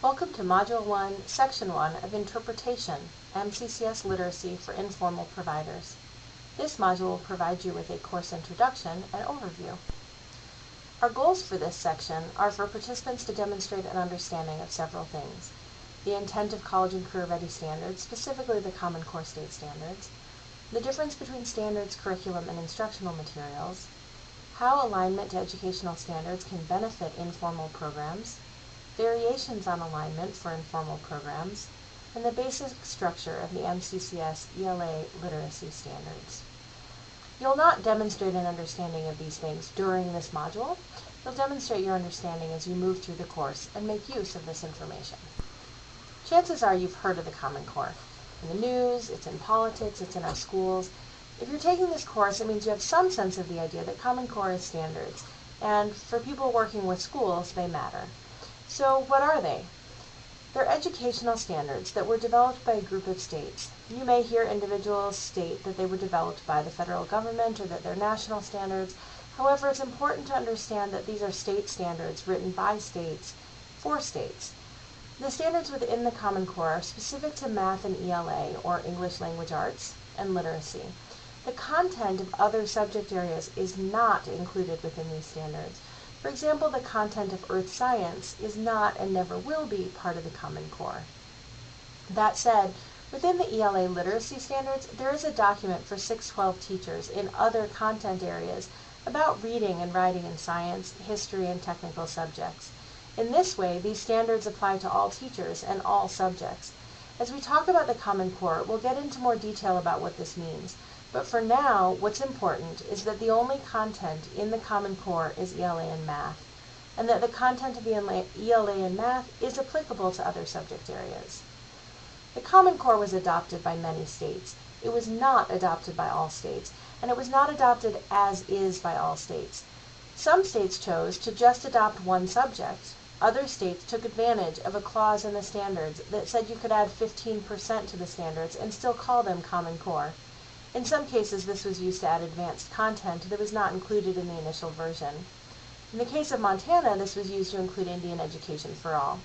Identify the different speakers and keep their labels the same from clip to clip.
Speaker 1: Welcome to Module 1, Section 1 of Interpretation, MCCS Literacy for Informal Providers. This module will provide you with a course introduction and overview. Our goals for this section are for participants to demonstrate an understanding of several things: the intent of college and career-ready standards, specifically the Common Core state standards, the difference between standards, curriculum, and instructional materials, how alignment to educational standards can benefit informal programs, variations on alignment for informal programs, and the basic structure of the MCCS ELA literacy standards. You'll not demonstrate an understanding of these things during this module. You'll demonstrate your understanding as you move through the course and make use of this information. Chances are you've heard of the Common Core. In the news, it's in politics, it's in our schools. If you're taking this course, it means you have some sense of the idea that Common Core is standards, and for people working with schools, they matter. So what are they? They're educational standards that were developed by a group of states. You may hear individuals state that they were developed by the federal government or that they're national standards. However, it's important to understand that these are state standards written by states for states. The standards within the Common Core are specific to math and ELA, or English Language Arts, and literacy. The content of other subject areas is not included within these standards. For example, the content of earth science is not and never will be part of the Common Core. That said, within the ELA literacy standards, there is a document for 612 teachers in other content areas about reading and writing in science, history, and technical subjects. In this way, these standards apply to all teachers and all subjects. As we talk about the Common Core, we'll get into more detail about what this means. But for now, what's important is that the only content in the Common Core is ELA and math, and that the content of ELA and math is applicable to other subject areas. The Common Core was adopted by many states. It was not adopted by all states, and it was not adopted as is by all states. Some states chose to just adopt one subject. Other states took advantage of a clause in the standards that said you could add 15% to the standards and still call them Common Core. In some cases, this was used to add advanced content that was not included in the initial version. In the case of Montana, this was used to include Indian Education for All.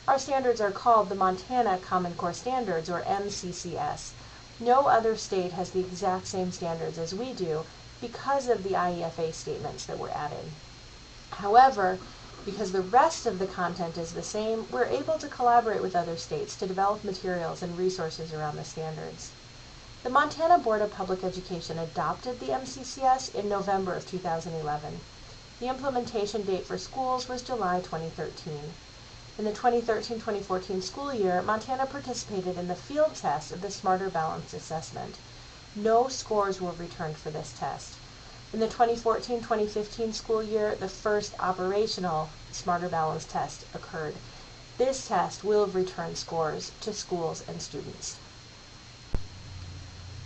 Speaker 1: Our standards are called the Montana Common Core Standards, or MCCS. No other state has the exact same standards as we do because of the IEFA statements that were added. However, because the rest of the content is the same, we're able to collaborate with other states to develop materials and resources around the standards. The Montana Board of Public Education adopted the MCCS in November of 2011. The implementation date for schools was July 2013. In the 2013-2014 school year, Montana participated in the field test of the Smarter Balanced Assessment. No scores were returned for this test. In the 2014-2015 school year, the first operational Smarter Balanced test occurred. This test will return scores to schools and students.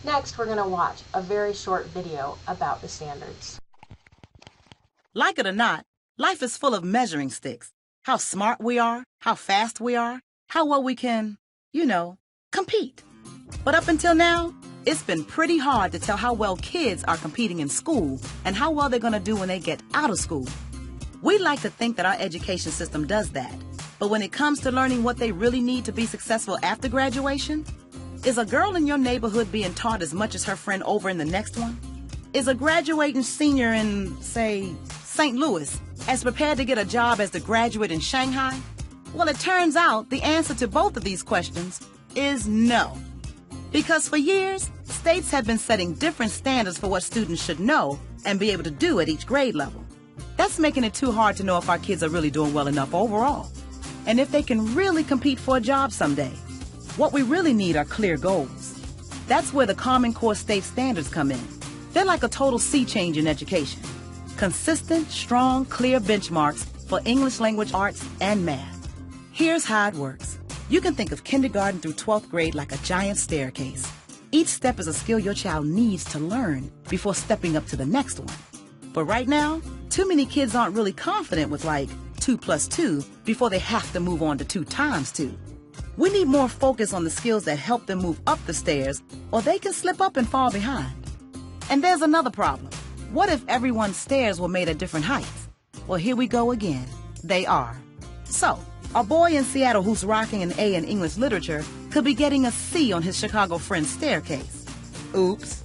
Speaker 1: Next, we're going to watch a very short video about the standards.
Speaker 2: Like it or not, life is full of measuring sticks. How smart we are, how fast we are, how well we can, compete. But up until now, it's been pretty hard to tell how well kids are competing in school and how well they're going to do when they get out of school. We like to think that our education system does that. But when it comes to learning what they really need to be successful after graduation, is a girl in your neighborhood being taught as much as her friend over in the next one? Is a graduating senior in, say, St. Louis as prepared to get a job as the graduate in Shanghai? Well, it turns out the answer to both of these questions is no. Because for years, states have been setting different standards for what students should know and be able to do at each grade level. That's making it too hard to know if our kids are really doing well enough overall, and if they can really compete for a job someday. What we really need are clear goals. That's where the Common Core state standards come in. They're like a total sea change in education. Consistent, strong, clear benchmarks for English language arts and math. Here's how it works. You can think of kindergarten through 12th grade like a giant staircase. Each step is a skill your child needs to learn before stepping up to the next one. But right now, too many kids aren't really confident with like 2 plus 2 before they have to move on to 2 times 2. We need more focus on the skills that help them move up the stairs, or they can slip up and fall behind. And there's another problem. What if everyone's stairs were made at different heights? Well, here we go again. They are. So, A boy in Seattle who's rocking an A in English literature could be getting a C on his Chicago friend's staircase. Oops.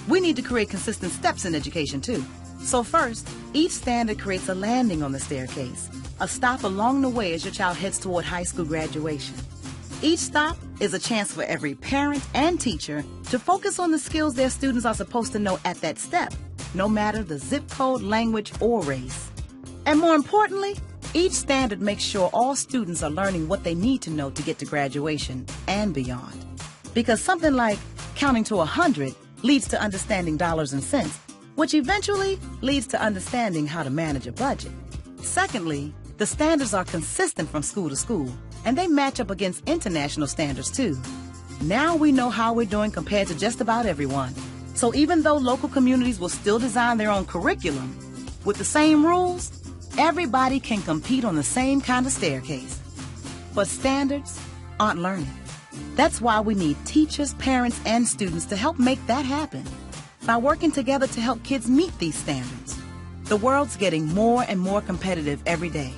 Speaker 2: We need to create consistent steps in education, too. So first, each standard creates a landing on the staircase, a stop along the way as your child heads toward high school graduation. Each stop is a chance for every parent and teacher to focus on the skills their students are supposed to know at that step, no matter the zip code, language, or race. And more importantly, each standard makes sure all students are learning what they need to know to get to graduation and beyond. Because something like counting to 100 leads to understanding dollars and cents, which eventually leads to understanding how to manage a budget. Secondly, the standards are consistent from school to school, and they match up against international standards too. Now we know how we're doing compared to just about everyone. So even though local communities will still design their own curriculum, with the same rules, everybody can compete on the same kind of staircase. But standards aren't learning. That's why we need teachers, parents, and students to help make that happen. By working together to help kids meet these standards. The world's getting more and more competitive every day.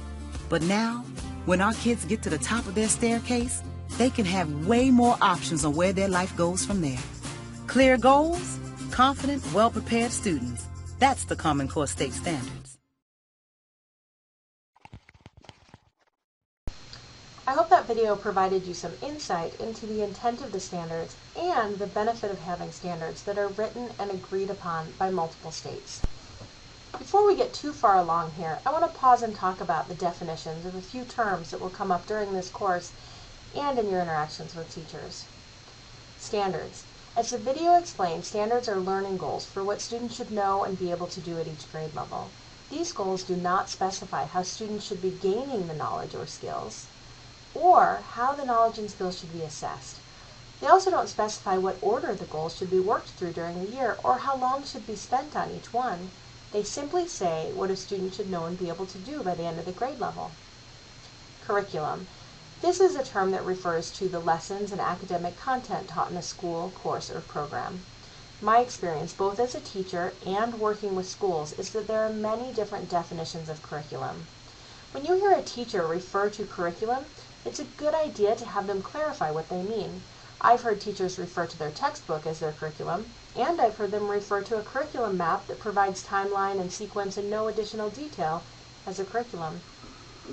Speaker 2: But now, when our kids get to the top of their staircase, they can have way more options on where their life goes from there. Clear goals, confident, well-prepared students. That's the Common Core State Standards.
Speaker 1: I hope that video provided you some insight into the intent of the standards and the benefit of having standards that are written and agreed upon by multiple states. Before we get too far along here, I want to pause and talk about the definitions of a few terms that will come up during this course and in your interactions with teachers. Standards. As the video explained, standards are learning goals for what students should know and be able to do at each grade level. These goals do not specify how students should be gaining the knowledge or skills, or how the knowledge and skills should be assessed. They also don't specify what order the goals should be worked through during the year or how long should be spent on each one. They simply say what a student should know and be able to do by the end of the grade level. Curriculum. This is a term that refers to the lessons and academic content taught in a school, course, or program. My experience, both as a teacher and working with schools, is that there are many different definitions of curriculum. When you hear a teacher refer to curriculum, it's a good idea to have them clarify what they mean. I've heard teachers refer to their textbook as their curriculum, and I've heard them refer to a curriculum map that provides timeline and sequence and no additional detail as a curriculum.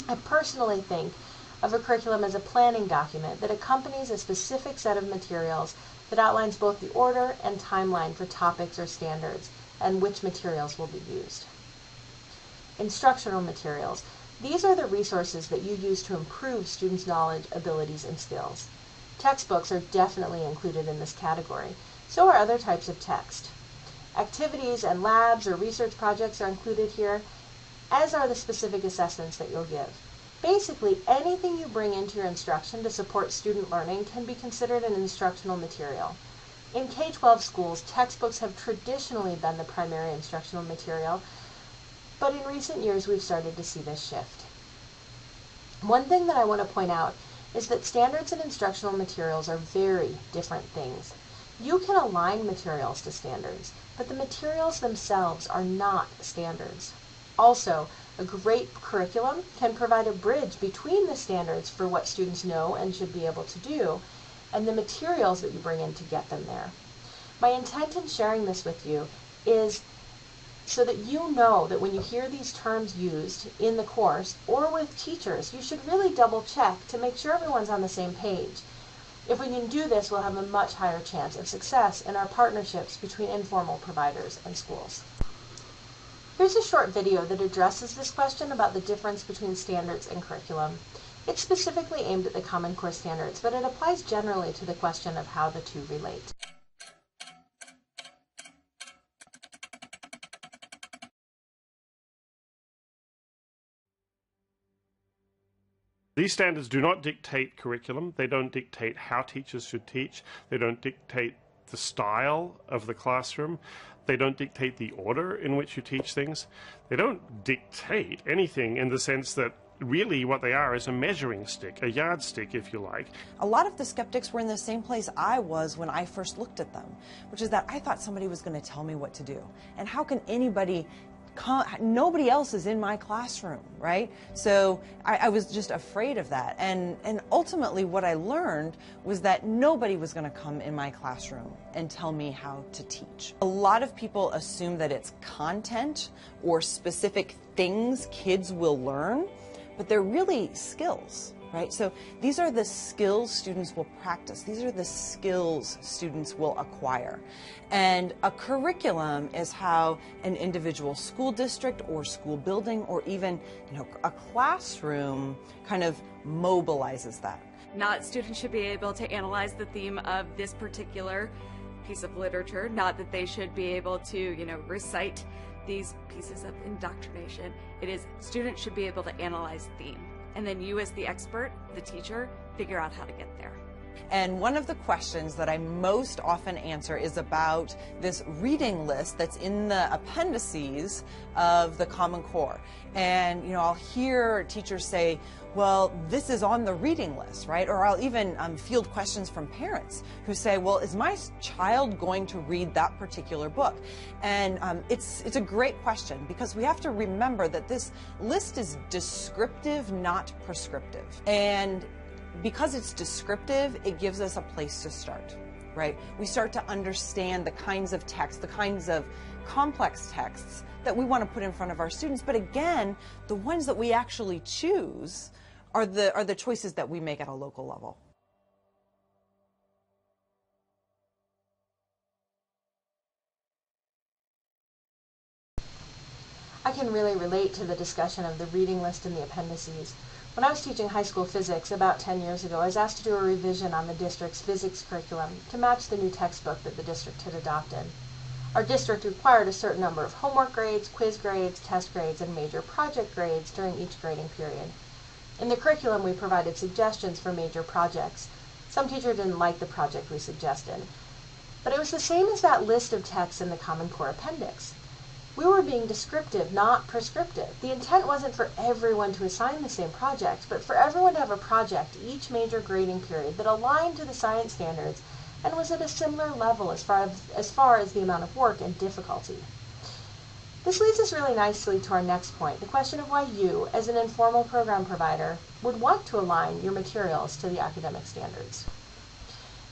Speaker 1: I personally think of a curriculum as a planning document that accompanies a specific set of materials that outlines both the order and timeline for topics or standards and which materials will be used. Instructional materials. These are the resources that you use to improve students' knowledge, abilities, and skills. Textbooks are definitely included in this category. So are other types of text. Activities and labs or research projects are included here, as are the specific assessments that you'll give. Basically, anything you bring into your instruction to support student learning can be considered an instructional material. In K-12 schools, textbooks have traditionally been the primary instructional material, but in recent years we've started to see this shift. One thing that I want to point out is that standards and instructional materials are very different things. You can align materials to standards, but the materials themselves are not standards. Also, a great curriculum can provide a bridge between the standards for what students know and should be able to do, and the materials that you bring in to get them there. My intent in sharing this with you is so that you know that when you hear these terms used in the course or with teachers, you should really double check to make sure everyone's on the same page. If we can do this, we'll have a much higher chance of success in our partnerships between informal providers and schools. Here's a short video that addresses this question about the difference between standards and curriculum. It's specifically aimed at the Common Core standards, but it applies generally to the question of how the two relate.
Speaker 3: These standards do not dictate curriculum. They don't dictate how teachers should teach. They don't dictate the style of the classroom. They don't dictate the order in which you teach things. They don't dictate anything in the sense that really what they are is a measuring stick, a yardstick, if you like.
Speaker 4: A lot of the skeptics were in the same place I was when I first looked at them, which is that I thought somebody was going to tell me what to do. And how can anybody nobody else is in my classroom, right? So I was just afraid of that. And ultimately what I learned was that nobody was going to come in my classroom and tell me how to teach. A lot of people assume that it's content or specific things kids will learn, but they're really skills. Right? So these are the skills students will practice. These are the skills students will acquire. And a curriculum is how an individual school district or school building or even, a classroom kind of mobilizes that.
Speaker 5: Not students should be able to analyze the theme of this particular piece of literature, not that they should be able to, recite these pieces of indoctrination. It is students should be able to analyze theme. And then you as the expert, the teacher, figure out how to get there.
Speaker 4: And one of the questions that I most often answer is about this reading list that's in the appendices of the Common Core. And, I'll hear teachers say, well, this is on the reading list, right? Or I'll even field questions from parents who say, well, is my child going to read that particular book? And it's a great question because we have to remember that this list is descriptive, not prescriptive. And because it's descriptive, it gives us a place to start, right? We start to understand the kinds of texts, the kinds of complex texts that we want to put in front of our students. But again, the ones that we actually choose are the choices that we make at a local level.
Speaker 1: I can really relate to the discussion of the reading list and the appendices. When I was teaching high school physics about 10 years ago, I was asked to do a revision on the district's physics curriculum to match the new textbook that the district had adopted. Our district required a certain number of homework grades, quiz grades, test grades, and major project grades during each grading period. In the curriculum, we provided suggestions for major projects. Some teachers didn't like the project we suggested, but it was the same as that list of texts in the Common Core appendix. We were being descriptive, not prescriptive. The intent wasn't for everyone to assign the same project, but for everyone to have a project each major grading period that aligned to the science standards and was at a similar level as far as the amount of work and difficulty. This leads us really nicely to our next point, the question of why you, as an informal program provider, would want to align your materials to the academic standards.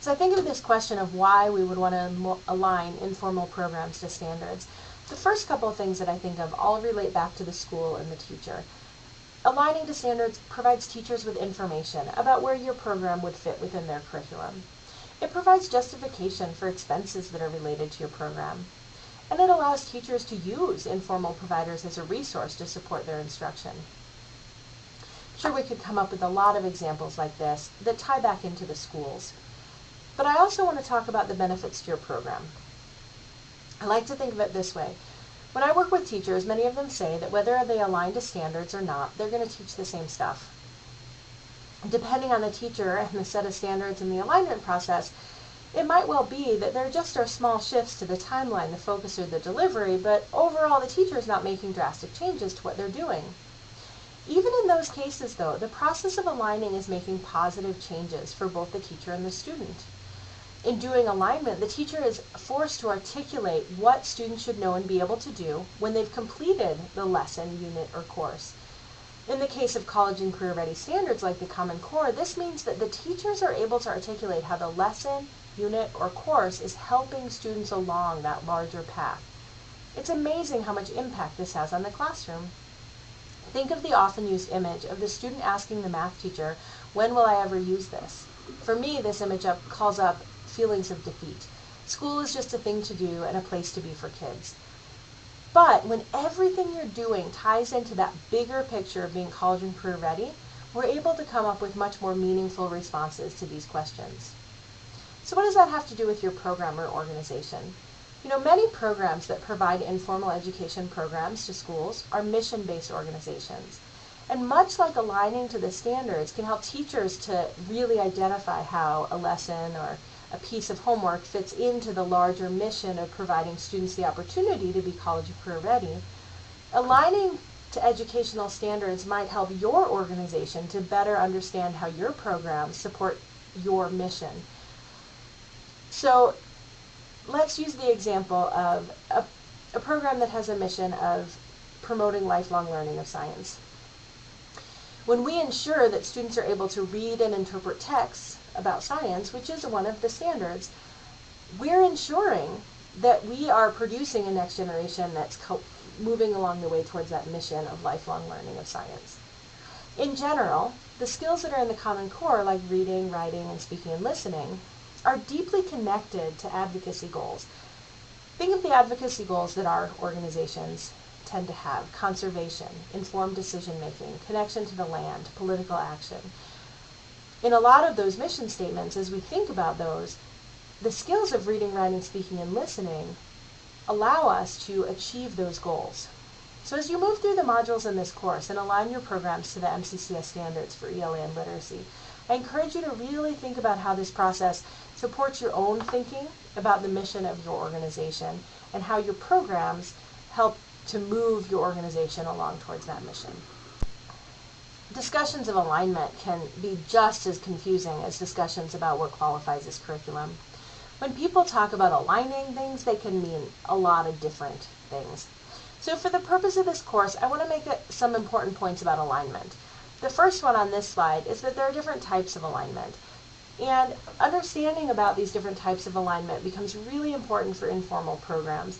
Speaker 1: As I think of this question of why we would want to align informal programs to standards, the first couple of things that I think of all relate back to the school and the teacher. Aligning to standards provides teachers with information about where your program would fit within their curriculum. It provides justification for expenses that are related to your program. And it allows teachers to use informal providers as a resource to support their instruction. I'm sure we could come up with a lot of examples like this that tie back into the schools. But I also want to talk about the benefits to your program. I like to think of it this way. When I work with teachers, many of them say that whether they align to standards or not, they're going to teach the same stuff. Depending on the teacher and the set of standards and the alignment process, it might well be that there just are small shifts to the timeline, the focus, or the delivery, but overall the teacher is not making drastic changes to what they're doing. Even in those cases, though, the process of aligning is making positive changes for both the teacher and the student. In doing alignment, the teacher is forced to articulate what students should know and be able to do when they've completed the lesson, unit, or course. In the case of college and career-ready standards like the Common Core, this means that the teachers are able to articulate how the lesson, unit, or course is helping students along that larger path. It's amazing how much impact this has on the classroom. Think of the often used image of the student asking the math teacher, "When will I ever use this?" For me, this image calls up feelings of defeat. School is just a thing to do and a place to be for kids. But when everything you're doing ties into that bigger picture of being college and career ready, we're able to come up with much more meaningful responses to these questions. So what does that have to do with your program or organization? Many programs that provide informal education programs to schools are mission-based organizations. And much like aligning to the standards can help teachers to really identify how a lesson or a piece of homework fits into the larger mission of providing students the opportunity to be college and career ready, aligning to educational standards might help your organization to better understand how your programs support your mission. So let's use the example of a program that has a mission of promoting lifelong learning of science. When we ensure that students are able to read and interpret texts about science, which is one of the standards, we're ensuring that we are producing a next generation that's moving along the way towards that mission of lifelong learning of science. In general, the skills that are in the Common Core, like reading, writing, and speaking and listening, are deeply connected to advocacy goals. Think of the advocacy goals that our organizations tend to have: conservation, informed decision-making, connection to the land, political action. In a lot of those mission statements, as we think about those, the skills of reading, writing, speaking, and listening allow us to achieve those goals. So as you move through the modules in this course and align your programs to the MCCS standards for ELA and literacy, I encourage you to really think about how this process supports your own thinking about the mission of your organization and how your programs help to move your organization along towards that mission. Discussions of alignment can be just as confusing as discussions about what qualifies as curriculum. When people talk about aligning things, they can mean a lot of different things. So for the purpose of this course, I want to make some important points about alignment. The first one on this slide is that there are different types of alignment. And understanding about these different types of alignment becomes really important for informal programs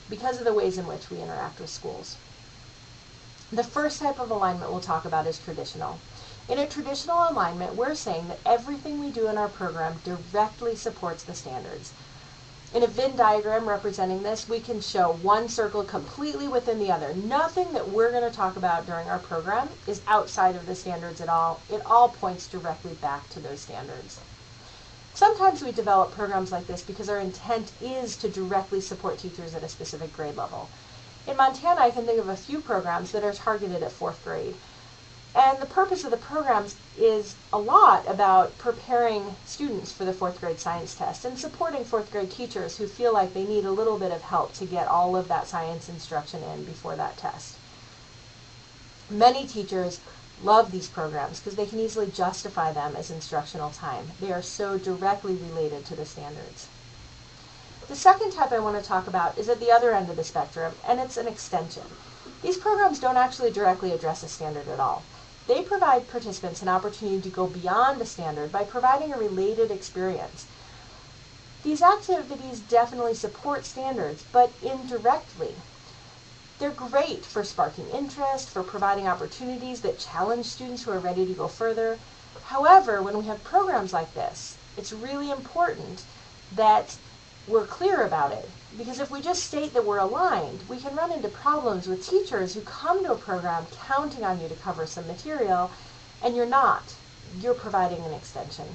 Speaker 1: because of the ways in which we interact with schools. The first type of alignment we'll talk about is traditional. In a traditional alignment, we're saying that everything we do in our program directly supports the standards. In a Venn diagram representing this, we can show one circle completely within the other. Nothing that we're going to talk about during our program is outside of the standards at all. It all points directly back to those standards. Sometimes we develop programs like this because our intent is to directly support teachers at a specific grade level. In Montana, I can think of a few programs that are targeted at 4th grade. And the purpose of the programs is a lot about preparing students for the 4th grade science test and supporting 4th grade teachers who feel like they need a little bit of help to get all of that science instruction in before that test. Many teachers love these programs because they can easily justify them as instructional time. They are so directly related to the standards. The second type I want to talk about is at the other end of the spectrum, and it's an extension. These programs don't actually directly address a standard at all. They provide participants an opportunity to go beyond a standard by providing a related experience. These activities definitely support standards, but indirectly. They're great for sparking interest, for providing opportunities that challenge students who are ready to go further. However, when we have programs like this, it's really important that we're clear about it. Because if we just state that we're aligned, we can run into problems with teachers who come to a program counting on you to cover some material, and you're not. You're providing an extension.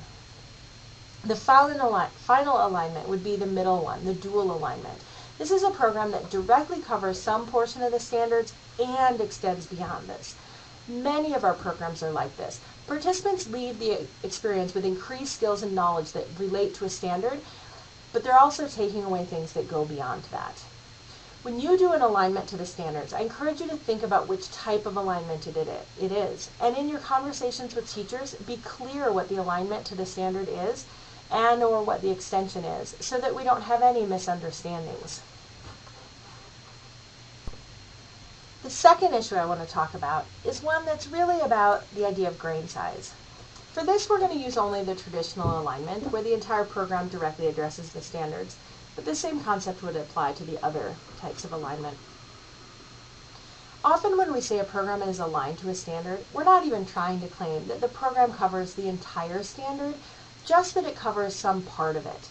Speaker 1: The final alignment would be the middle one, the dual alignment. This is a program that directly covers some portion of the standards and extends beyond this. Many of our programs are like this. Participants leave the experience with increased skills and knowledge that relate to a standard, but they're also taking away things that go beyond that. When you do an alignment to the standards, I encourage you to think about which type of alignment it is. And in your conversations with teachers, be clear what the alignment to the standard is and or what the extension is, so that we don't have any misunderstandings. The second issue I want to talk about is one that's really about the idea of grain size. For this, we're going to use only the traditional alignment, where the entire program directly addresses the standards, but the same concept would apply to the other types of alignment. Often when we say a program is aligned to a standard, we're not even trying to claim that the program covers the entire standard, just that it covers some part of it.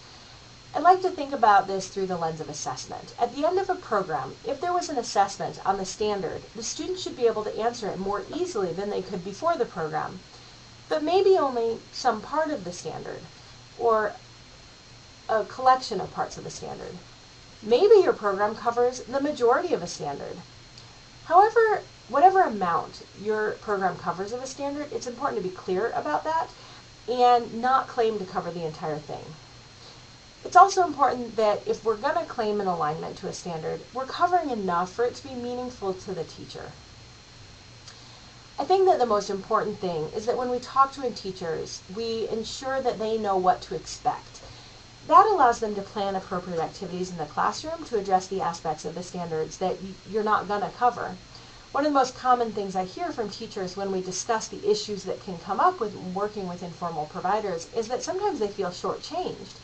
Speaker 1: I like to think about this through the lens of assessment. At the end of a program, if there was an assessment on the standard, the students should be able to answer it more easily than they could before the program. But maybe only some part of the standard, or a collection of parts of the standard. Maybe your program covers the majority of a standard. However, whatever amount your program covers of a standard, it's important to be clear about that and not claim to cover the entire thing. It's also important that if we're going to claim an alignment to a standard, we're covering enough for it to be meaningful to the teacher. I think that the most important thing is that when we talk to teachers, we ensure that they know what to expect. That allows them to plan appropriate activities in the classroom to address the aspects of the standards that you're not going to cover. One of the most common things I hear from teachers when we discuss the issues that can come up with working with informal providers is that sometimes they feel shortchanged.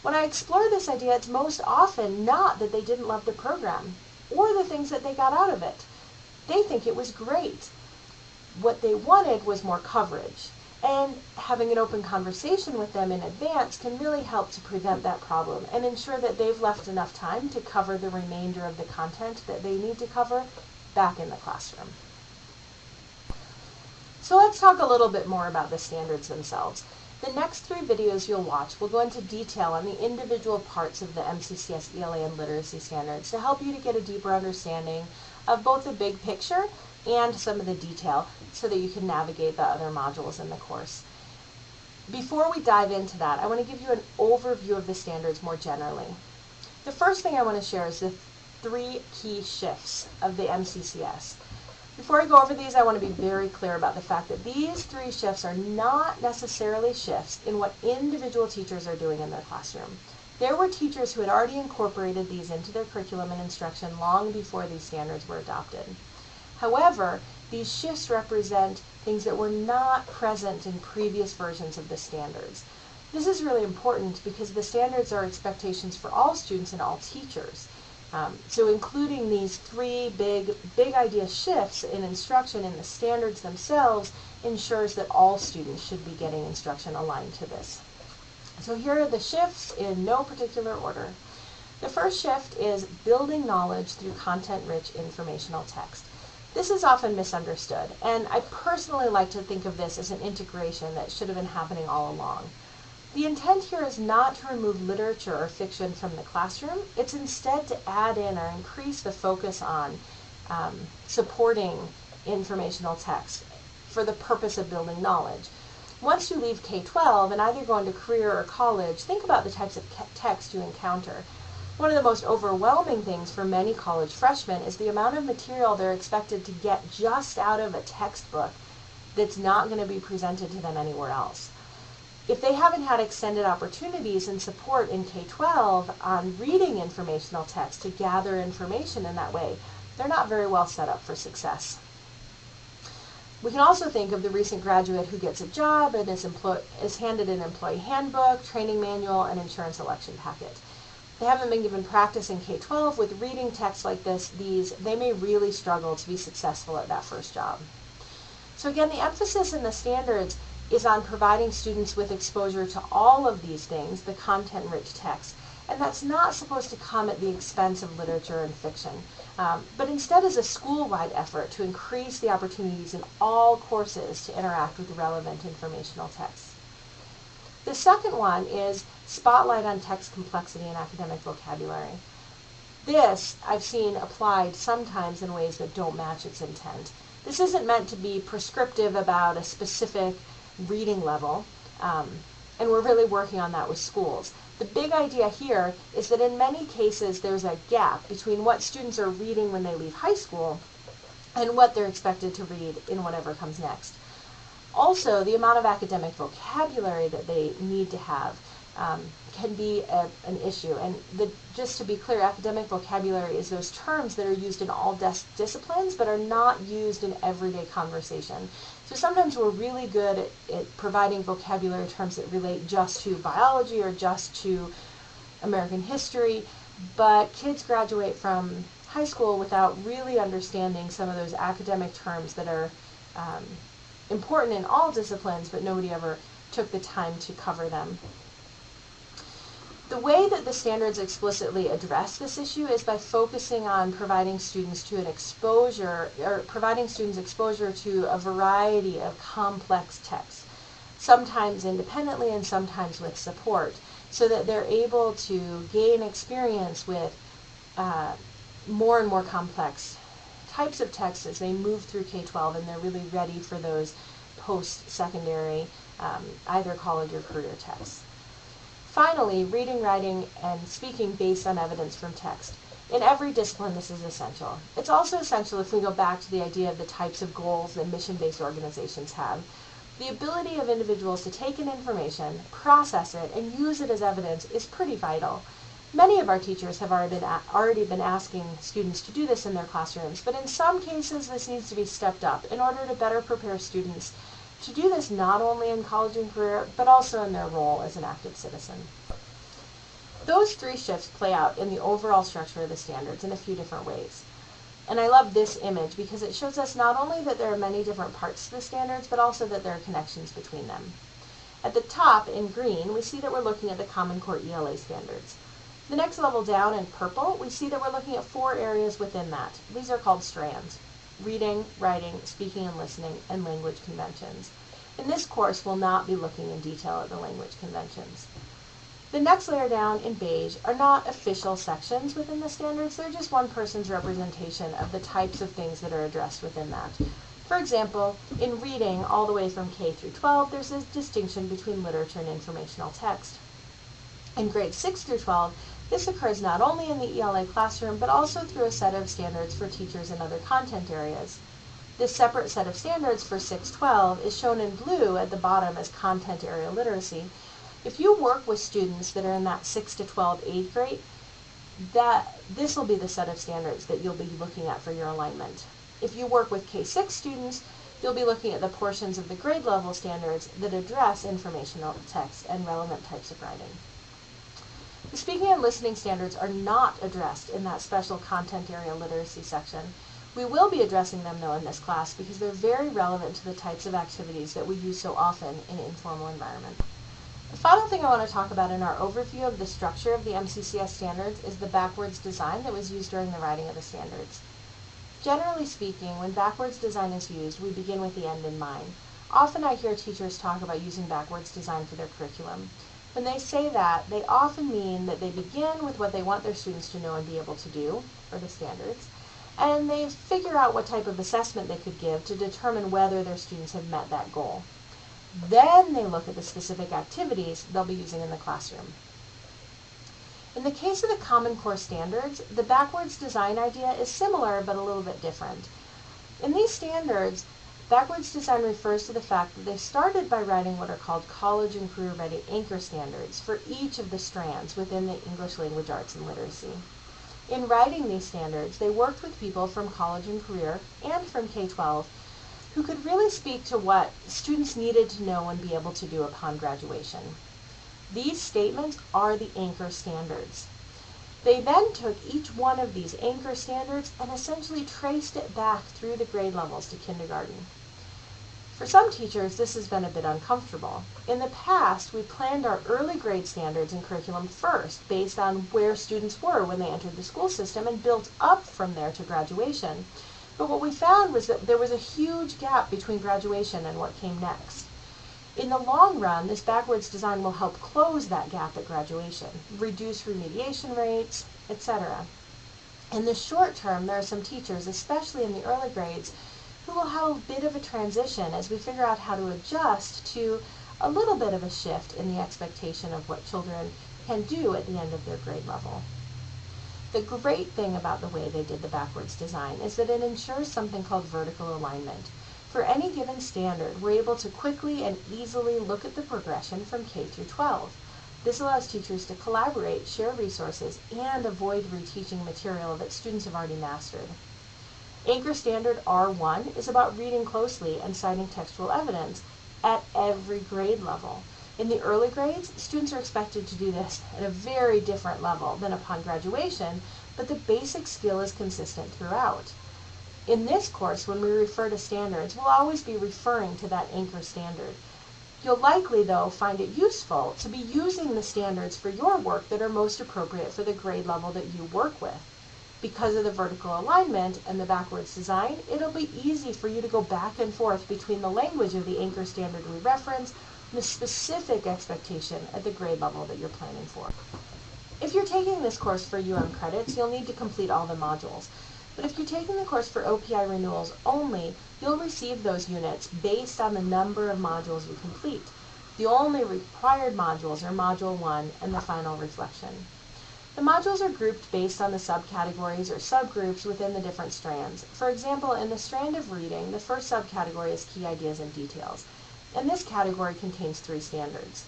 Speaker 1: When I explore this idea, it's most often not that they didn't love the program or the things that they got out of it. They think it was great. What they wanted was more coverage. And having an open conversation with them in advance can really help to prevent that problem and ensure that they've left enough time to cover the remainder of the content that they need to cover back in the classroom. So let's talk a little bit more about the standards themselves. The next 3 videos you'll watch will go into detail on the individual parts of the MCCS ELA and literacy standards to help you to get a deeper understanding of both the big picture and some of the detail so that you can navigate the other modules in the course. Before we dive into that, I want to give you an overview of the standards more generally. The first thing I want to share is the 3 key shifts of the MCCS. Before I go over these, I want to be very clear about the fact that these 3 shifts are not necessarily shifts in what individual teachers are doing in their classroom. There were teachers who had already incorporated these into their curriculum and instruction long before these standards were adopted. However, these shifts represent things that were not present in previous versions of the standards. This is really important because the standards are expectations for all students and all teachers. So including these 3 big idea shifts in instruction in the standards themselves ensures that all students should be getting instruction aligned to this. So here are the shifts in no particular order. The first shift is building knowledge through content-rich informational text. This is often misunderstood, and I personally like to think of this as an integration that should have been happening all along. The intent here is not to remove literature or fiction from the classroom. It's instead to add in or increase the focus on supporting informational text for the purpose of building knowledge. Once you leave K-12 and either go into career or college, think about the types of text you encounter. One of the most overwhelming things for many college freshmen is the amount of material they're expected to get just out of a textbook that's not going to be presented to them anywhere else. If they haven't had extended opportunities and support in K-12 on reading informational text to gather information in that way, they're not very well set up for success. We can also think of the recent graduate who gets a job and is handed an employee handbook, training manual, and insurance election packet. They haven't been given practice in K-12 with reading texts like these, they may really struggle to be successful at that first job. So again, the emphasis in the standards is on providing students with exposure to all of these things, the content-rich text, and that's not supposed to come at the expense of literature and fiction, but instead is a school-wide effort to increase the opportunities in all courses to interact with relevant informational texts. The second one is spotlight on text complexity and academic vocabulary. This I've seen applied sometimes in ways that don't match its intent. This isn't meant to be prescriptive about a specific reading level, and we're really working on that with schools. The big idea here is that in many cases there's a gap between what students are reading when they leave high school and what they're expected to read in whatever comes next. Also, the amount of academic vocabulary that they need to have can be an issue. And just to be clear, academic vocabulary is those terms that are used in all disciplines but are not used in everyday conversation. So sometimes we're really good at providing vocabulary terms that relate just to biology or just to American history, but kids graduate from high school without really understanding some of those academic terms that are important in all disciplines, but nobody ever took the time to cover them. The way that the standards explicitly address this issue is by focusing on providing students exposure to a variety of complex texts, sometimes independently and sometimes with support, so that they're able to gain experience with more and more complex types of texts as they move through K-12 and they're really ready for those post-secondary, either college or career texts. Finally, reading, writing, and speaking based on evidence from text. In every discipline, this is essential. It's also essential if we go back to the idea of the types of goals that mission-based organizations have. The ability of individuals to take in information, process it, and use it as evidence is pretty vital. Many of our teachers have already been asking students to do this in their classrooms, but in some cases this needs to be stepped up in order to better prepare students to do this not only in college and career, but also in their role as an active citizen. Those three shifts play out in the overall structure of the standards in a few different ways. And I love this image because it shows us not only that there are many different parts to the standards, but also that there are connections between them. At the top, in green, we see that we're looking at the Common Core ELA standards. The next level down, in purple, we see that we're looking at 4 areas within that. These are called strands: reading, writing, speaking and listening, and language conventions. In this course, we'll not be looking in detail at the language conventions. The next layer down in beige are not official sections within the standards, they're just one person's representation of the types of things that are addressed within that. For example, in reading all the way from K through 12, there's a distinction between literature and informational text. In grades 6 through 12, this occurs not only in the ELA classroom, but also through a set of standards for teachers in other content areas. This separate set of standards for 6-12 is shown in blue at the bottom as content area literacy. If you work with students that are in that 6 to 12 age grade, this will be the set of standards that you'll be looking at for your alignment. If you work with K6 students, you'll be looking at the portions of the grade level standards that address informational text and relevant types of writing. The speaking and listening standards are not addressed in that special content area literacy section. We will be addressing them though in this class because they're very relevant to the types of activities that we use so often in an informal environment. The final thing I want to talk about in our overview of the structure of the MCCS standards is the backwards design that was used during the writing of the standards. Generally speaking, when backwards design is used, we begin with the end in mind. Often I hear teachers talk about using backwards design for their curriculum. When they say that, they often mean that they begin with what they want their students to know and be able to do, or the standards, and they figure out what type of assessment they could give to determine whether their students have met that goal. Then they look at the specific activities they'll be using in the classroom. In the case of the Common Core standards, the backwards design idea is similar but a little bit different. In these standards, backwards design refers to the fact that they started by writing what are called college and career ready anchor standards for each of the strands within the English language arts and literacy. In writing these standards, they worked with people from college and career and from K-12 who could really speak to what students needed to know and be able to do upon graduation. These statements are the anchor standards. They then took each one of these anchor standards and essentially traced it back through the grade levels to kindergarten. For some teachers, this has been a bit uncomfortable. In the past, we planned our early grade standards and curriculum first based on where students were when they entered the school system and built up from there to graduation. But what we found was that there was a huge gap between graduation and what came next. In the long run, this backwards design will help close that gap at graduation, reduce remediation rates, etc. In the short term, there are some teachers, especially in the early grades, who will have a bit of a transition as we figure out how to adjust to a little bit of a shift in the expectation of what children can do at the end of their grade level. The great thing about the way they did the backwards design is that it ensures something called vertical alignment. For any given standard, we're able to quickly and easily look at the progression from K through 12. This allows teachers to collaborate, share resources, and avoid reteaching material that students have already mastered. Anchor Standard R1 is about reading closely and citing textual evidence at every grade level. In the early grades, students are expected to do this at a very different level than upon graduation, but the basic skill is consistent throughout. In this course, when we refer to standards, we'll always be referring to that anchor standard. You'll likely, though, find it useful to be using the standards for your work that are most appropriate for the grade level that you work with. Because of the vertical alignment and the backwards design, it'll be easy for you to go back and forth between the language of the anchor standard we reference and the specific expectation at the grade level that you're planning for. If you're taking this course for UM credits, you'll need to complete all the modules. But if you're taking the course for OPI renewals only, you'll receive those units based on the number of modules you complete. The only required modules are Module 1 and the final reflection. The modules are grouped based on the subcategories or subgroups within the different strands. For example, in the strand of reading, the first subcategory is key ideas and details, and this category contains 3 standards.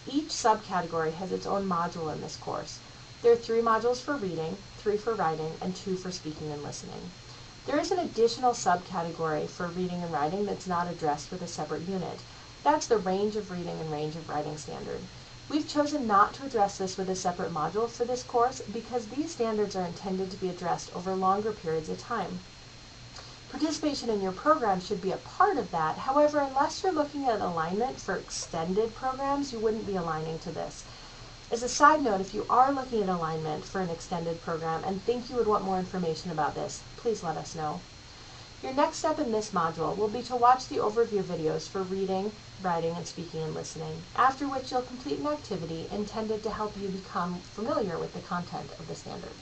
Speaker 1: Each subcategory has its own module in this course. There are 3 modules for reading, 3 for writing, and 2 for speaking and listening. There is an additional subcategory for reading and writing that's not addressed with a separate unit. That's the range of reading and range of writing standard. We've chosen not to address this with a separate module for this course because these standards are intended to be addressed over longer periods of time. Participation in your program should be a part of that. However, unless you're looking at alignment for extended programs, you wouldn't be aligning to this. As a side note, if you are looking at alignment for an extended program and think you would want more information about this, please let us know. Your next step in this module will be to watch the overview videos for reading, writing, and speaking and listening, after which you'll complete an activity intended to help you become familiar with the content of the standards.